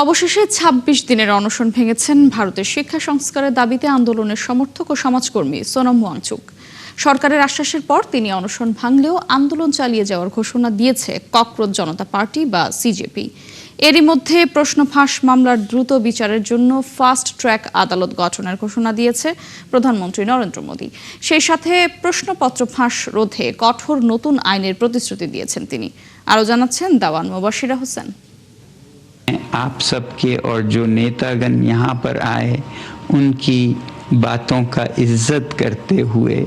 অবশেষে ২৬ দিনের অনশন ভেঙেছেন ভারতের শিক্ষা সংস্কারের দাবিতে আন্দোলনের সমর্থক ও সমাজকর্মী সোনম ওয়াংচুক। সরকারের আশ্বাসের পর তিনি অনশন ভাঙলেও আন্দোলন চালিয়ে যাওয়ার ঘোষণা দিয়েছে ককরোচ জনতা পার্টি বা সিজেপি। এরই মধ্যে প্রশ্ন ফাঁস মামলার দ্রুত বিচারের জন্য ফাস্ট ট্র্যাক আদালত গঠনের ঘোষণা দিয়েছে প্রধানমন্ত্রী নরেন্দ্র মোদী। সেই সাথে প্রশ্নপত্র ফাঁস রোধে কঠোর নতুন আইনের প্রতিশ্রুতি দিয়েছেন তিনি। আরও জানাচ্ছেন দাওয়ান মুবাশিরা হোসেন। आप सबके और जो नेतागण यहाँ पर आए उनकी बातों का इज्जत करते हुए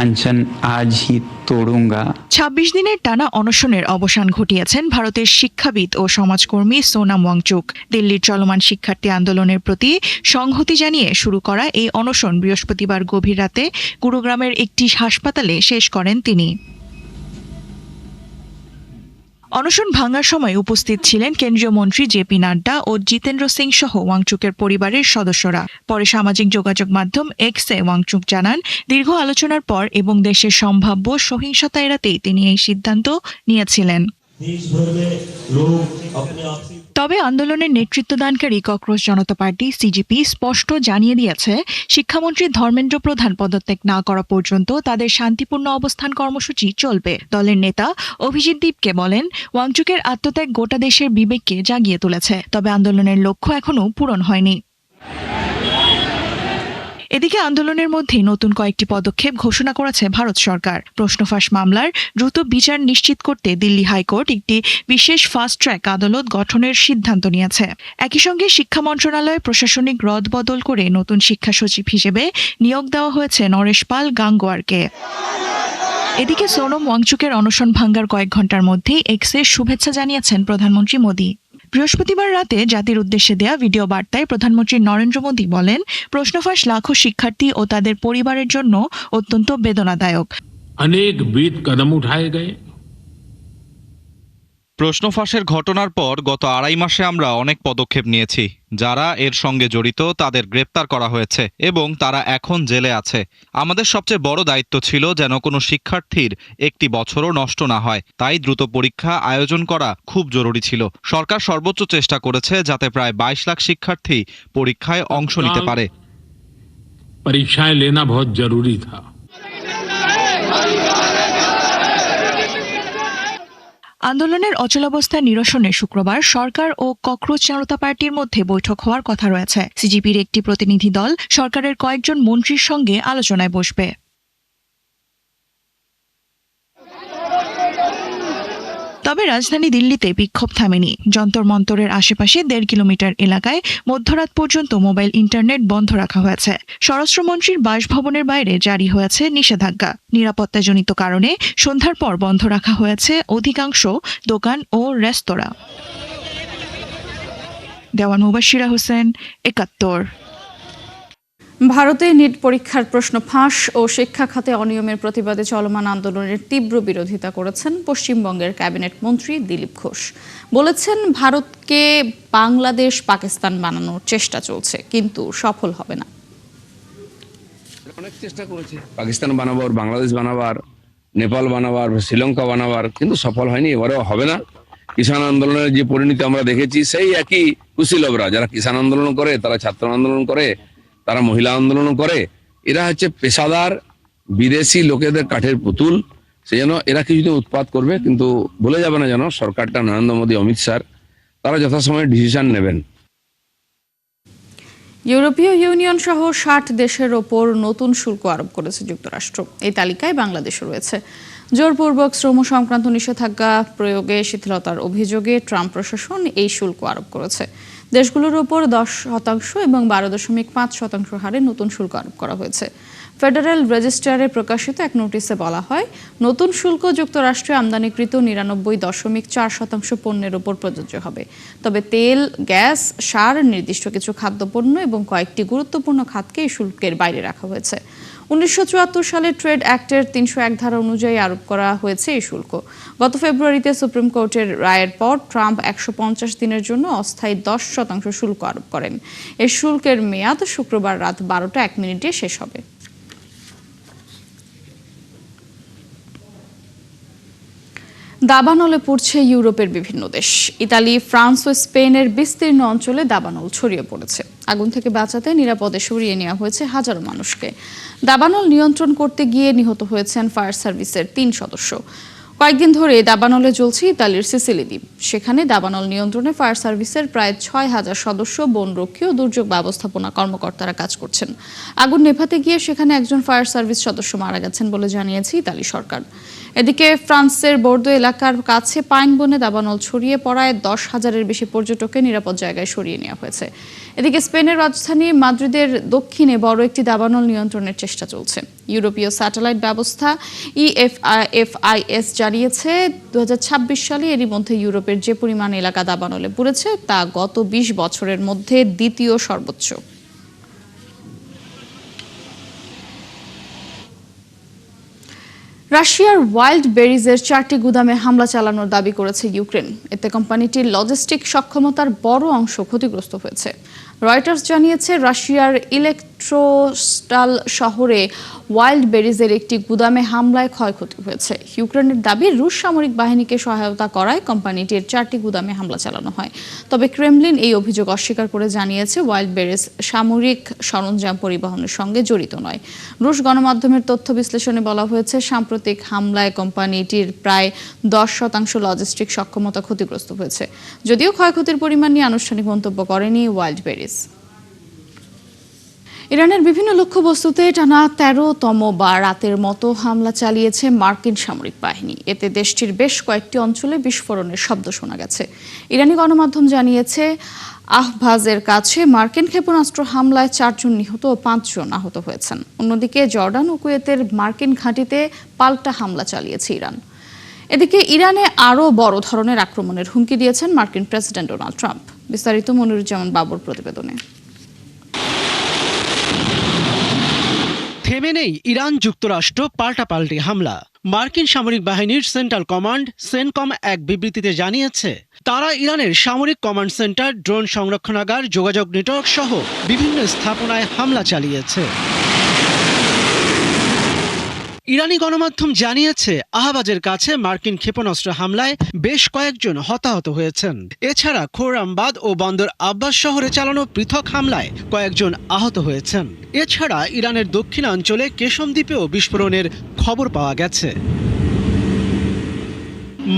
अनशन आज ही तोड़ूंगा। ২৬ দিনের টানা অনশনের অবসান ঘটিয়েছেন ভারতের শিক্ষাবিদ ও সমাজকর্মী সোনম ওয়াংচুক। দিল্লির চলমান শিক্ষার্থী আন্দোলনের প্রতি সংহতি জানিয়ে শুরু করা এই অনশন বৃহস্পতিবার গভীর রাতে গুরুগ্রামের একটি হাসপাতালে শেষ করেন তিনি। অনশন ভাঙার সময় উপস্থিত ছিলেন কেন্দ্রীয় মন্ত্রী জেপি নাড্ডা ও জিতেন্দ্র সিং সহ ওয়াংচুকের পরিবারের সদস্যরা। পরে সামাজিক যোগাযোগ মাধ্যম এক্সে ওয়াংচুক জানান, দীর্ঘ আলোচনার পর এবং দেশের সম্ভাব্য সহিংসতা এড়াতেই তিনি এই সিদ্ধান্ত নিয়েছিলেন। তবে আন্দোলনের নেতৃত্বদানকারী ককরোচ জনতা পার্টি সিজেপি স্পষ্ট জানিয়ে দিয়েছে, শিক্ষামন্ত্রী ধর্মেন্দ্র প্রধান পদত্যাগ না করা পর্যন্ত তাদের শান্তিপূর্ণ অবস্থান কর্মসূচি চলবে। দলের নেতা অভিজিৎ দীপকে বলেন, ওয়াংচুকের আত্মত্যাগ গোটা দেশের বিবেককে জাগিয়ে তুলেছে, তবে আন্দোলনের লক্ষ্য এখনো পূরণ হয়নি। এদিকে আন্দোলনের মধ্যে নতুন কয়েকটি পদক্ষেপ ঘোষণা করেছে ভারত সরকার। প্রশ্নফাঁস মামলার দ্রুত বিচার নিশ্চিত করতে দিল্লি হাইকোর্ট একটি বিশেষ ফাস্ট ট্র্যাক আদালত গঠনের সিদ্ধান্ত নিয়েছে। একই সঙ্গে শিক্ষা মন্ত্রণালয়ে প্রশাসনিক রদবদল করে নতুন শিক্ষা সচিব হিসেবে নিয়োগ দেওয়া হয়েছে নরেশ পাল গাঙ্গোয়ারকে। এদিকে সোনম ওয়াংচুকের অনশন ভাঙ্গার কয়েক ঘন্টার মধ্যেই এক্সে শুভেচ্ছা জানিয়েছেন প্রধানমন্ত্রী মোদী। বৃহস্পতিবার রাতে জাতির উদ্দেশ্যে দেয়া ভিডিও বার্তায় প্রধানমন্ত্রী নরেন্দ্র মোদী বলেন, প্রশ্নফাঁস লাখো শিক্ষার্থী ও তাদের পরিবারের জন্য অত্যন্ত বেদনাদায়ক। অনেক বিদ কদম উঠায়ে গয়ে। প্রশ্নফাঁসের ঘটনার পর গত ২.৫ মাসে আমরা অনেক পদক্ষেপ নিয়েছি। যারা এর সঙ্গে জড়িত তাদের গ্রেপ্তার করা হয়েছে এবং তারা এখন জেলে আছে। আমাদের সবচেয়ে বড় দায়িত্ব ছিল যেন কোনো শিক্ষার্থীর একটি বছরও নষ্ট না হয়, তাই দ্রুত পরীক্ষা আয়োজন করা খুব জরুরি ছিল। সরকার সর্বোচ্চ চেষ্টা করেছে যাতে প্রায় ২২ লাখ শিক্ষার্থী পরীক্ষায় অংশ নিতে পারে। পরীক্ষায় লেনা বহুত জরুরি থা। আন্দোলনের অচলাবস্থা নিরসনে শুক্রবার সরকার ও ককরোচ জনতা পার্টির মধ্যে বৈঠক হওয়ার কথা রয়েছে। সিজেপির একটি প্রতিনিধি দল সরকারের কয়েকজন মন্ত্রীর সঙ্গে আলোচনায় বসবে। তবে রাজধানী দিল্লিতে বিক্ষোভ থামেনি। যন্তর মন্তরের আশেপাশে ১.৫ কিলোমিটার এলাকায় মধ্যরাত পর্যন্ত মোবাইল ইন্টারনেট বন্ধ রাখা হয়েছে। স্বরাষ্ট্রমন্ত্রীর বাসভবনের বাইরে জারি হয়েছে নিষেধাজ্ঞা। নিরাপত্তাজনিত কারণে সন্ধ্যার পর বন্ধ রাখা হয়েছে অধিকাংশ দোকান ও রেস্তোরাঁ। দেওয়ান মুবাশিরা হোসেন, ৭১। ভারতে নিট পরীক্ষার প্রশ্ন ফাঁস ও শিক্ষা খাতে অনিয়মের প্রতিবাদে চলমান আন্দোলনের তীব্র বিরোধিতা করেছেন পশ্চিমবঙ্গের ক্যাবিনেট মন্ত্রী দিলীপ ঘোষ। বলেছেন, ভারতকে বাংলাদেশ পাকিস্তান বানানোর চেষ্টা চলছে, কিন্তু সফল হবে না। অনেক চেষ্টা করেছে পাকিস্তান বানাবার, বাংলাদেশ বানাবার, নেপাল বানাবার, শ্রীলঙ্কা বানাবার, কিন্তু সফল হয়নি, এবারেও হবে না। কিষাণ আন্দোলনের যে পরিণতি আমরা দেখেছি, সেই একই কুশীলবরা যারা কিষাণ আন্দোলন করে, তারা ছাত্র আন্দোলন করে, তারা মহিলা আন্দোলন করে, এরা হচ্ছে পেশাদার বিদেশি লোকেদের কাঠের পুতুল। সেই জন্য এরা কিছুদিন উৎপাত করবে, কিন্তু ভুলে যাবে না যেন সরকারটা নরেন্দ্র মোদী, অমিত শাহ, তারা যথাসময়ে ডিসিশন নেবেন। ইউরোপীয় ইউনিয়ন সহ ৬০ দেশের ওপর নতুন শুল্ক আরোপ করেছে যুক্তরাষ্ট্র। এই তালিকায় বাংলাদেশও রয়েছে। জোরপূর্বক শ্রম সংক্রান্ত নিষেধাজ্ঞা প্রয়োগে শিথিলতার অভিযোগে ট্রাম্প প্রশাসন এই শুল্ক আরোপ করেছে। দেশগুলোর ওপর ১০% এবং ১২.৫% হারে নতুন শুল্ক আরোপ করা হয়েছে। ফেডারেল রেজিস্ট্রারে প্রকাশিত এক নোটিশে বলা হয়, নতুন শুল্ক যুক্তরাষ্ট্রে আমদানিকৃত ৯৯.৪% পণ্যের ওপর প্রযোজ্য হবে। তবে তেল, গ্যাস, সার, নির্দিষ্ট কিছু খাদ্যপণ্য এবং কয়েকটি গুরুত্বপূর্ণ খাতকে এই শুল্কের বাইরে রাখা হয়েছে। ১৯৭৪ সালে ট্রেড অ্যাক্টের ৩০১ ধারা অনুযায়ী আরোপ করা হয়েছে এই শুল্ক। গত ফেব্রুয়ারিতে সুপ্রিম কোর্টের রায়ের পর ট্রাম্প ১৫০ দিনের জন্য অস্থায়ী ১০% শুল্ক আরোপ করেন। এই শুল্কের মেয়াদ শুক্রবার রাত ১২টা ১ মিনিটে শেষ হবে। দাবানলে পড়ছে ইউরোপের বিভিন্ন দেশ। ইতালি, ফ্রান্স ও স্পেনের বিস্তীর্ণ অঞ্চলে দাবানল ছড়িয়ে পড়েছে। আগুন থেকে বাঁচাতে নিরাপদে সরিয়ে নেওয়া হয়েছে হাজারো মানুষকে। দাবানল নিয়ন্ত্রণ করতে গিয়ে নিহত হয়েছেন ফায়ার সার্ভিসের 3 সদস্য। কয়েকদিন ধরে দাবানলে চলছে ইতালির সিসিলি দ্বীপ। সেখানে দাবানল নিয়ন্ত্রণে ফায়ার সার্ভিসের প্রায় 6000 সদস্য, বনরক্ষী ও দুর্যোগ ব্যবস্থাপনা কর্মকর্তারা কাজ করছেন। আগুন নেভাতে গিয়ে সেখানে একজন ফায়ার সার্ভিস সদস্য মারা গেছেন বলে জানিয়েছে ইতালি সরকার। এদিকে ফ্রান্সের বোর্দো এলাকার কাছে পাইন বনে দাবানল ছড়িয়ে পড়ায় 10,000-এর বেশি পর্যটককে নিরাপদ জায়গায় সরিয়ে নেওয়া হয়েছে। এদিকে স্পেনের রাজধানী মাদ্রিদের দক্ষিণে বড় একটি দাবানল নিয়ন্ত্রণের চেষ্টা চলছে। ইউরোপীয় স্যাটেলাইট ব্যবস্থা EFIS জানিয়েছে 2026 সালে এরই মধ্যে ইউরোপের যে পরিমাণ এলাকা দাবানলে পুড়েছে তা গত 20 বছরের মধ্যে দ্বিতীয় সর্বোচ্চ। রাশিয়ার ওয়াইল্ড বেরিজের 4টি গুদামে হামলা চালানোর দাবি করেছে ইউক্রেন। এতে কোম্পানিটির লজিস্টিক সক্ষমতার বড় অংশ ক্ষতিগ্রস্ত হয়েছে। রয়টার্স জানিয়েছে রাশিয়ার ইলেকট্রোস্টাল শহরে ওয়াইল্ড বেরিজের একটি গুদামে হামলায় ক্ষয়ক্ষতি হয়েছে। ইউক্রেনের দাবি রুশ সামরিক বাহিনীকে সহায়তা করায় কোম্পানিটির 4টি গুদামে হামলা চালানো হয়। তবে ক্রেমলিন এই অভিযোগ অস্বীকার করে জানিয়েছে ওয়াইল্ড বেরিজ সামরিক সরঞ্জাম পরিবহনের সঙ্গে জড়িত নয়। রুশ গণমাধ্যমের তথ্য বিশ্লেষণে বলা হয়েছে সাম্প্রতিক হামলায় কোম্পানিটির প্রায় 10% লজিস্টিক সক্ষমতা ক্ষতিগ্রস্ত হয়েছে। যদিও ক্ষয়ক্ষতির পরিমাণ নিয়ে আনুষ্ঠানিক মন্তব্য করেনি ওয়াইল্ড বেরিজ। ইরানের বিভিন্ন লক্ষ্যবস্তুতে টানা 13তম বার রাতের মতো হামলা চালিয়েছে মার্কিন সামরিক বাহিনী। এতে দেশটির বেশ কয়েকটি অঞ্চলে বিস্ফোরণের শব্দ শোনা গেছে। ইরানি গণমাধ্যম জানিয়েছে আহভাজের কাছে মার্কিন ক্ষেপণাস্ত্র হামলায় 4 জন নিহত ও 5 জন আহত হয়েছেন। অন্যদিকে জর্ডান ও কুয়েতের মার্কিন ঘাঁটিতে পাল্টা হামলা চালিয়েছে ইরান। এদিকে ইরানে আরও বড় ধরনের আক্রমণের হুমকি দিয়েছেন মার্কিন প্রেসিডেন্ট ডোনাল্ড ট্রাম্প। বিস্তারিত মনিরুজ্জামান বাবুর প্রতিবেদনে। থেমে নেই ইরান যুক্তরাষ্ট্র পাল্টাপাল্টি হামলা। মার্কিন সামরিক বাহিনীর সেন্ট্রাল কমান্ড সেনকম এক বিবৃতিতে জানিয়েছে তারা ইরানের সামরিক কমান্ড সেন্টার, ড্রোন সংরক্ষণাগার, যোগাযোগ নেটওয়ার্ক সহ বিভিন্ন স্থাপনায় হামলা চালিয়েছে। ইরানি গণমাধ্যম জানিয়েছে আহবাজের কাছে মার্কিন ক্ষেপণাস্ত্র হামলায় বেশ কয়েকজন হতাহত হয়েছেন। এছাড়া খোরামবাদ ও বন্দর আব্বাস শহরে চালানো পৃথক হামলায় কয়েকজন আহত হয়েছেন। এছাড়া ইরানের দক্ষিণাঞ্চলে কেশম দ্বীপেও বিস্ফোরণের খবর পাওয়া গেছে।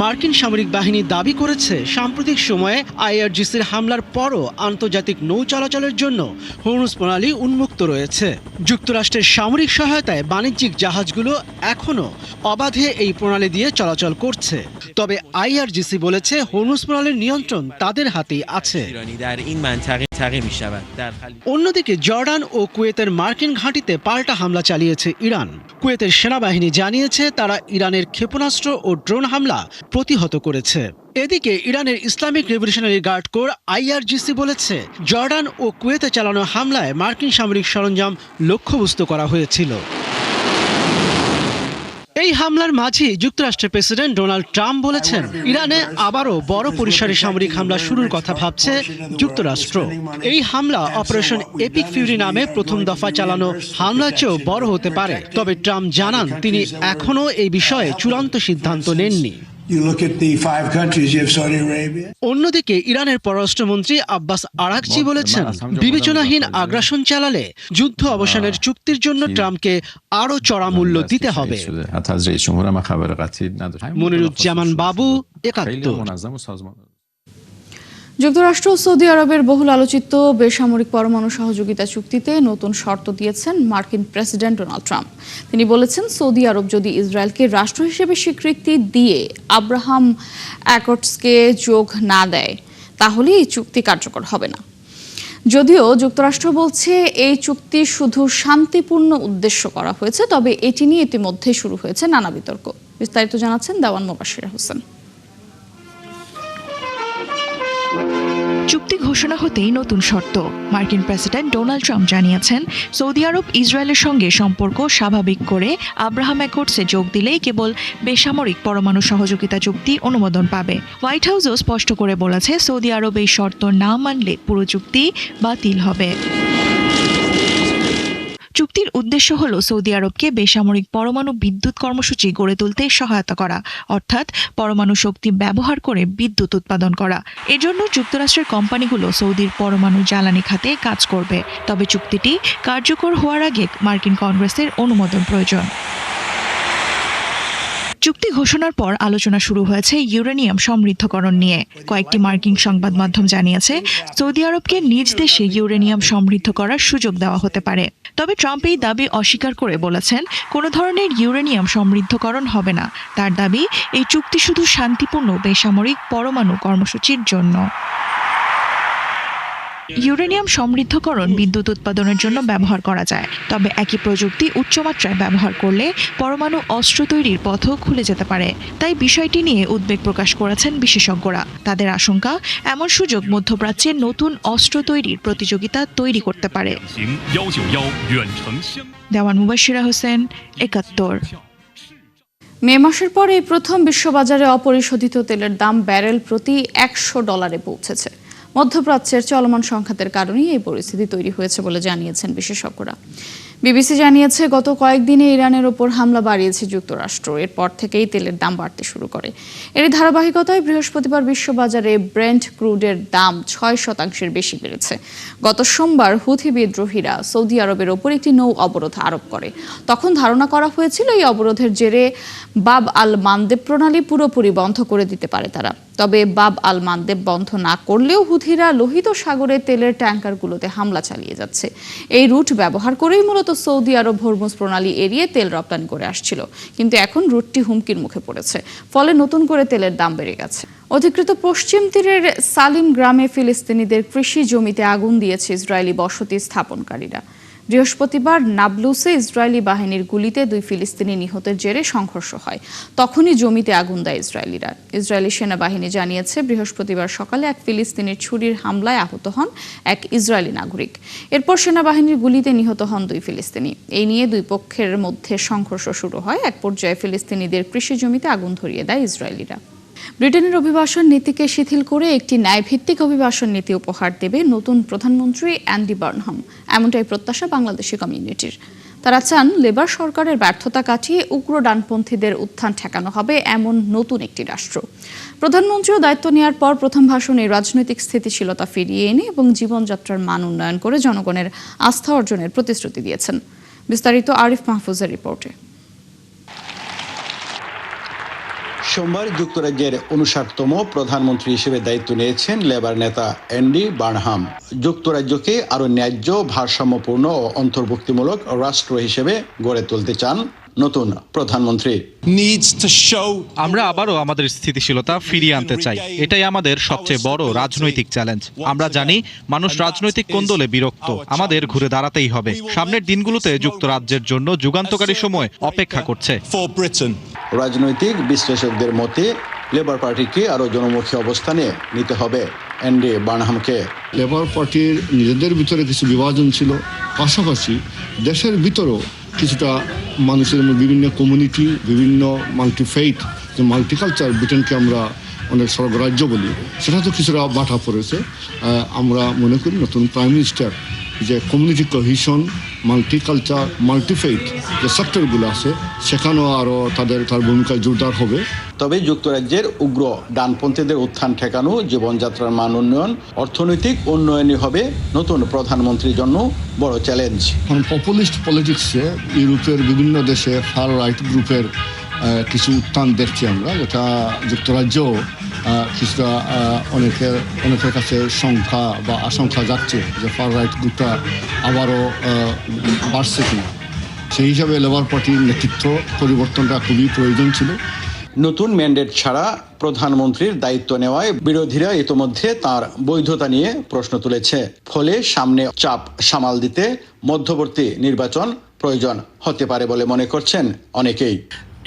মার্কিন সামরিক বাহিনী দাবি করেছে সাম্প্রতিক সময়ে IRGCর হামলার পরও আন্তর্জাতিক নৌ চলাচলের জন্য হরমুজ প্রণালী উন্মুক্ত রয়েছে। যুক্তরাষ্ট্রের সামরিক সহায়তায় বাণিজ্যিক জাহাজগুলো এখনও অবাধে এই প্রণালী দিয়ে চলাচল করছে। তবে IRGC বলেছে হরমুজ প্রণালীর নিয়ন্ত্রণ তাদের হাতেই আছে। অন্যদিকে জর্ডান ও কুয়েতের মার্কিন ঘাঁটিতে পাল্টা হামলা চালিয়েছে ইরান। কুয়েতের সেনাবাহিনী জানিয়েছে তারা ইরানের ক্ষেপণাস্ত্র ও ড্রোন হামলা প্রতিহত করেছে। এদিকে ইরানের Islamic Revolutionary Guard Corps IRGC বলেছে জর্ডান ও কুয়েতে চালানো হামলায় মার্কিন সামরিক সরঞ্জাম লক্ষ্যবস্তু করা হয়েছিল। এই হামলার মাঝেই যুক্তরাষ্ট্রের প্রেসিডেন্ট ডোনাল্ড ট্রাম্প বলেছেন ইরানে আবারও বড় পরিসরে সামরিক হামলা শুরুর কথা ভাবছে যুক্তরাষ্ট্র। এই হামলা অপারেশন এপিক ফিউরি নামে প্রথম দফা চালানো হামলার চেয়েও বড় হতে পারে। তবে ট্রাম্প জানান তিনি এখনও এই বিষয়ে চূড়ান্ত সিদ্ধান্ত নেননি। অন্যদিকে ইরানের পররাষ্ট্রমন্ত্রী আব্বাস আরাকচি বলেছেন বিবেচনাহীন আগ্রাসন চালালে যুদ্ধ অবসানের চুক্তির জন্য ট্রাম্পকে আরও চড়া মূল্য দিতে হবে। মনিরুজ্জামান বাবু, একাত্তর। যুক্তরাষ্ট্র ও সৌদি আরবের বহুল আলোচিত বেসামরিক পরমাণু সহযোগিতা চুক্তিতে নতুন শর্ত দিয়েছেন মার্কিন প্রেসিডেন্ট ডোনাল্ড ট্রাম্প। তিনি বলেছেন সৌদি আরব যদি ইসরায়েলকে রাষ্ট্র হিসেবে স্বীকৃতি দিয়ে আব্রাহাম অ্যাকর্ডসকে যোগ না দেয় তাহলে এই চুক্তি কার্যকর হবে না। যদিও যুক্তরাষ্ট্র বলছে এই চুক্তি শুধু শান্তিপূর্ণ উদ্দেশ্য করা হয়েছে, তবে এটি নিয়ে ইতিমধ্যে শুরু হয়েছে নানা বিতর্ক। বিস্তারিত জানাচ্ছেন দেওয়ান মোবাশ্বির হোসেন। চুক্তি ঘোষণা হতেই নতুন শর্ত। মার্কিন প্রেসিডেন্ট ডোনাল্ড ট্রাম্প জানিয়েছেন সৌদি আরব ইসরায়েলের সঙ্গে সম্পর্ক স্বাভাবিক করে আব্রাহাম অ্যাকর্ডসে যোগ দিলেই কেবল বেসামরিক পরমাণু সহযোগিতা চুক্তি অনুমোদন পাবে। হোয়াইট হাউসও স্পষ্ট করে বলেছে সৌদি আরব এই শর্ত না মানলে পুরো চুক্তি বাতিল হবে। চুক্তির উদ্দেশ্য হল সৌদি আরবকে বেসামরিক পরমাণু বিদ্যুৎ কর্মসূচি গড়ে তুলতে সহায়তা করা, অর্থাৎ পরমাণু শক্তি ব্যবহার করে বিদ্যুৎ উৎপাদন করা। এজন্য যুক্তরাষ্ট্রের কোম্পানিগুলো সৌদির পরমাণু জ্বালানি খাতে কাজ করবে। তবে চুক্তিটি কার্যকর হওয়ার আগে মার্কিন কংগ্রেসের অনুমোদন প্রয়োজন। চুক্তি ঘোষণার পর আলোচনা শুরু হয়েছে ইউরেনিয়াম সমৃদ্ধকরণ নিয়ে। কয়েকটি মার্কিন সংবাদ মাধ্যম জানিয়েছে সৌদি আরবকে নিজ দেশে ইউরেনিয়াম সমৃদ্ধ করার সুযোগ দেওয়া হতে পারে। তবে ট্রাম্প এই দাবি অস্বীকার করে বলেছেন কোনো ধরনের ইউরেনিয়াম সমৃদ্ধকরণ হবে না। তার দাবি, এই চুক্তি শুধু শান্তিপূর্ণ বেসামরিক পরমাণু কর্মসূচির জন্য। ইউরেনিয়াম সমৃদ্ধকরণ বিদ্যুৎ উৎপাদনের জন্য ব্যবহার করা যায়, তবে একই প্রযুক্তি উচ্চমাত্রায় ব্যবহার করলে পরমাণু অস্ত্র তৈরির পথও খুলে যেতে পারে। তাই বিষয়টি নিয়ে উদ্বেগ প্রকাশ করেছেন বিশেষজ্ঞরা। তাদের আশঙ্কা, এমন সুযোগ মধ্যপ্রাচ্যে নতুন অস্ত্র তৈরির প্রতিযোগিতা তৈরি করতে পারে। দেওয়ান মুবাশিরা হোসেন, ৭১। মে মাসের পর এই প্রথম বিশ্ববাজারে অপরিশোধিত তেলের দাম ব্যারেল প্রতি $100 পৌঁছেছে। মধ্যপ্রাচ্যের চলমান সংঘাতের কারণেই এই পরিস্থিতি তৈরি হয়েছে বলে জানিয়েছেন বিশেষজ্ঞরা। বিবিসি জানিয়েছে, গত কয়েকদিনে ইরানের ওপর হামলা বাড়িয়েছে যুক্তরাষ্ট্র। এরপর থেকেই তেলের দাম বাড়তে শুরু করে। এর ধারাবাহিকতায় বৃহস্পতিবার বিশ্ববাজারে ব্রেন্ট ক্রুডের দাম 6% বেশি বেড়েছে। গত সোমবার হুথি বিদ্রোহীরা সৌদি আরবের ওপর একটি নৌ অবরোধ আরোপ করে। তখন ধারণা করা হয়েছিল এই অবরোধের জেরে বাব আল মানদেব প্রণালী পুরোপুরি বন্ধ করে দিতে পারে তারা। তবে বাব আল মানদেব বন্ধ না করলেও হুথিরা লোহিত সাগরে তেলের ট্যাঙ্কারগুলোতে হামলা চালিয়ে যাচ্ছে। এই রুট ব্যবহার করেই মূলত সৌদি আরব হরমুজ প্রণালী এড়িয়ে তেল রপ্তানি করে আসছিল, কিন্তু এখন রুটটি হুমকির মুখে পড়েছে। ফলে নতুন করে তেলের দাম বেড়ে গেছে। অধিকৃত পশ্চিম তীরের সালিম গ্রামে ফিলিস্তিনিদের কৃষি জমিতে আগুন দিয়েছে ইসরায়েলি বসতি স্থাপনকারীরা। বৃহস্পতিবার নাবলুসে ইসরায়েলি বাহিনীর গুলিতে 2 ফিলিস্তিনি নিহতের জেরে সংঘর্ষ হয়। তখনই জমিতে আগুন দেয় ইসরায়েলিরা। ইসরায়েলি সেনাবাহিনী জানিয়েছে, বৃহস্পতিবার সকালে এক ফিলিস্তিনির ছুরির হামলায় আহত হন এক ইসরায়েলি নাগরিক। এরপর সেনাবাহিনীর গুলিতে নিহত হন 2 ফিলিস্তিনি। এই নিয়ে 2 পক্ষের মধ্যে সংঘর্ষ শুরু হয়। এক পর্যায়ে ফিলিস্তিনিদের কৃষি জমিতে আগুন ধরিয়ে দেয় ইসরায়েলিরা। ব্রিটেনের অভিবাসন নীতিকে শিথিল করে একটি ন্যায়ভিত্তিক অভিবাসন নীতি উপহার দেবে নতুন প্রধানমন্ত্রী অ্যান্ডি বার্নহাম, এমনটাই প্রত্যাশা বাংলাদেশি কমিউনিটির। তারা চান লেবার সরকারের ব্যর্থতা কাটিয়ে উগ্র ডানপন্থীদের উত্থান ঠেকানো হবে এমন নতুন একটি রাষ্ট্র। প্রধানমন্ত্রীও দায়িত্ব নেওয়ার পর প্রথম ভাষণে রাজনৈতিক স্থিতিশীলতা ফিরিয়ে এনে এবং জীবনযাত্রার মান উন্নয়ন করে জনগণের আস্থা অর্জনের প্রতিশ্রুতি দিয়েছেন। বিস্তারিত আরিফ মাহফুজের রিপোর্টে। সোমবার যুক্তরাজ্যের 59তম প্রধানমন্ত্রী হিসেবে দায়িত্ব নিয়েছেন লেবার নেতা অ্যান্ডি বার্নহাম। যুক্তরাজ্যকে আরও ন্যায্য, ভারসাম্যপূর্ণ ও অন্তর্ভুক্তিমূলক রাষ্ট্র হিসেবে গড়ে তুলতে চান নতুন প্রধানমন্ত্রী। আমরা আবারও আমাদের স্থিতিশীলতা ফিরিয়ে আনতে চাই। এটাই আমাদের সবচেয়ে বড় রাজনৈতিক চ্যালেঞ্জ। আমরা জানি মানুষ রাজনৈতিক কোন্দলে বিরক্ত। আমাদের ঘুরে দাঁড়াতেই হবে। সামনের দিনগুলোতে যুক্তরাজ্যের জন্য যুগান্তকারী সময় অপেক্ষা করছে। রাজনৈতিক বিশ্লেষকদের মতে লেবার পার্টিকে আরও জনমুখী অবস্থানে নিতে হবে অ্যান্ডি বার্নহামকে। লেবার পার্টির নিজেদের ভিতরে কিছু বিভাজন ছিল, পাশাপাশি দেশের ভিতরেও কিছুটা মানুষের বিভিন্ন কমিউনিটি, বিভিন্ন মাল্টিফেইথ, মাল্টিকালচার, ব্রিটেনকে আমরা অনেক স্বর্গরাজ্য বলি, সেটা তো কিছুটা বাধা পড়েছে। আমরা মনে করি নতুন প্রাইম মিনিস্টার যে কমিউনিটি কোহিশন, মাল্টিকালচার, মাল্টিফেইথ যে সেক্টরগুলো আছে সেখানেও আরও তার ভূমিকা জোরদার হবে। তবে যুক্তরাজ্যের উগ্র ডানপন্থীদের উত্থান ঠেকানো, জীবনযাত্রার মান উন্নয়ন, অর্থনৈতিক উন্নয়নই হবে নতুন প্রধানমন্ত্রীর জন্য বড় চ্যালেঞ্জ। পপুলিস্ট পলিটিক্সে ইউরোপের বিভিন্ন দেশে ফার রাইট গ্রুপের কিছু উত্থান দেখছি আমরা, যেটা যুক্তরাজ্য কিছুটা অনেকের কাছে সংখ্যা বা আশঙ্কা যাচ্ছে যে ফার রাইট গ্রুপটা আবারও বাড়ছে কিনা। সেই হিসাবে লেবার পার্টির নেতৃত্ব পরিবর্তনটা খুবই প্রয়োজন ছিল। নতুন ম্যান্ডেট ছাড়া প্রধানমন্ত্রীর দায়িত্ব নেওয়ায় বিরোধীরা ইতোমধ্যে তার বৈধতা নিয়ে প্রশ্ন তুলেছে। ফলে সামনে চাপ সামাল দিতে মধ্যবর্তী নির্বাচন প্রয়োজন হতে পারে বলে মনে করছেন অনেকেই।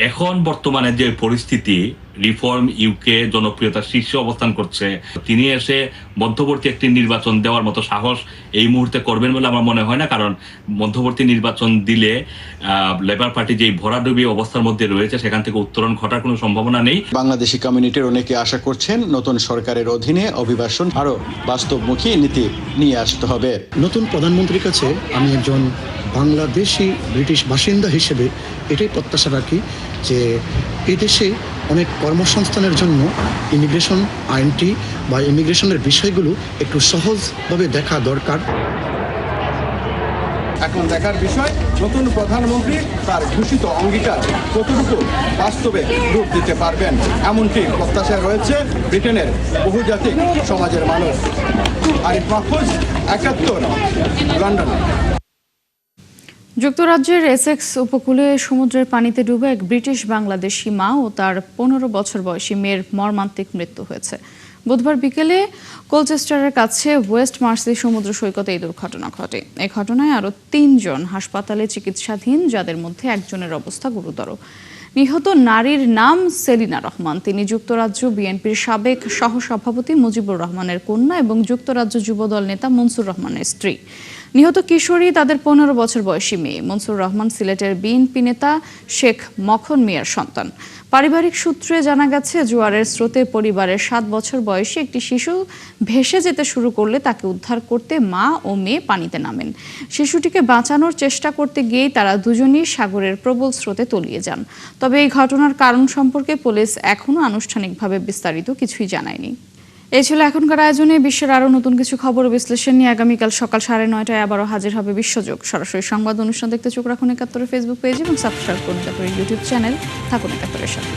এখন বর্তমানে যে পরিস্থিতি, রিফর্ম ইউকে জনপ্রিয়তার শীর্ষে অবস্থান করছে, তিনি এসে মধ্যবর্তী একটি নির্বাচন দেওয়ার মতো সাহস এই মুহূর্তে করবেন বলে আমার মনে হয় না। কারণ মধ্যবর্তী নির্বাচন দিলে লেবার পার্টি যেই ভরাডুবি অবস্থার মধ্যে রয়েছে সেখান থেকে উত্তরণ ঘটার কোনো সম্ভাবনা নেই। বাংলাদেশি কমিউনিটির অনেকে আশা করছেন নতুন সরকারের অধীনে অভিবাসন আরও বাস্তবমুখী নীতি নিয়ে আসতে হবে। নতুন প্রধানমন্ত্রীর কাছে আমি একজন বাংলাদেশি ব্রিটিশ বাসিন্দা হিসেবে এটাই প্রত্যাশা রাখি যে এই দেশে অনেক কর্মসংস্থানের জন্য ইমিগ্রেশন আইনটি বা ইমিগ্রেশনের বিষয়গুলো একটু সহজভাবে দেখা দরকার। এখন দেখার বিষয় নতুন প্রধানমন্ত্রী তার ঘোষিত অঙ্গীকার কতটুকু বাস্তবে রূপ দিতে পারবেন, এমনটি প্রত্যাশায় রয়েছে ব্রিটেনের বহুজাতিক সমাজের মানুষ। আরিফ মাহফুজ, ৭১, লন্ডন। যুক্তরাজ্যের এসেক্স উপকূলে সমুদ্রের পানিতে ডুবে এক ব্রিটিশ বাংলাদেশি মা ও তার ১৫ বছর বয়সী মেয়ের মর্মান্তিক মৃত্যু হয়েছে। বুধবার বিকেলে কোলচেস্টারের কাছে ওয়েস্ট মার্সি সমুদ্র সৈকতে এই দুর্ঘটনা ঘটে। এই ঘটনায় আরও ৩ জন হাসপাতালে চিকিৎসাধীন, যাদের মধ্যে একজনের অবস্থা গুরুতর। নিহত নারীর নাম সেলিনা রহমান। তিনি যুক্তরাজ্য বিএনপির সাবেক সহসভাপতি মুজিবুর রহমানের কন্যা এবং যুক্তরাজ্য যুবদল নেতা মনসুর রহমানের স্ত্রী। নিহত কিশোরী তাদের ১৫ বছর বয়সী মেয়ে। মনসুর রহমান সিলেটের বিএনপি নেতা শেখ মখন মিয়ার সন্তান। পারিবারিক সূত্রে জানা গেছে, জোয়ারের স্রোতে পরিবারের ৭ বছর বয়সী একটি শিশু ভেসে যেতে শুরু করলে তাকে উদ্ধার করতে মা ও মেয়ে পানিতে নামেন। শিশুটিকে বাঁচানোর চেষ্টা করতে গিয়েই তারা দুজনই সাগরের প্রবল স্রোতে তলিয়ে যান। তবে এই ঘটনার কারণ সম্পর্কে পুলিশ এখনও আনুষ্ঠানিকভাবে বিস্তারিত কিছুই জানায়নি। এই ছিল এখনকার আয়োজনে। বিশ্বের আরও নতুন কিছু খবর ও বিশ্লেষণ নিয়ে আগামীকাল সকাল ৯:৩০ আবারও হাজির হবে বিশ্বযোগ। সরাসরি সংবাদ অনুষ্ঠান দেখতে চোখ রাখুন ৭১ ফেসবুক পেজ এবং সাবস্ক্রাইব করুন ৭১ ইউটিউব চ্যানেল। থাকুন ৭১-এর সাথে।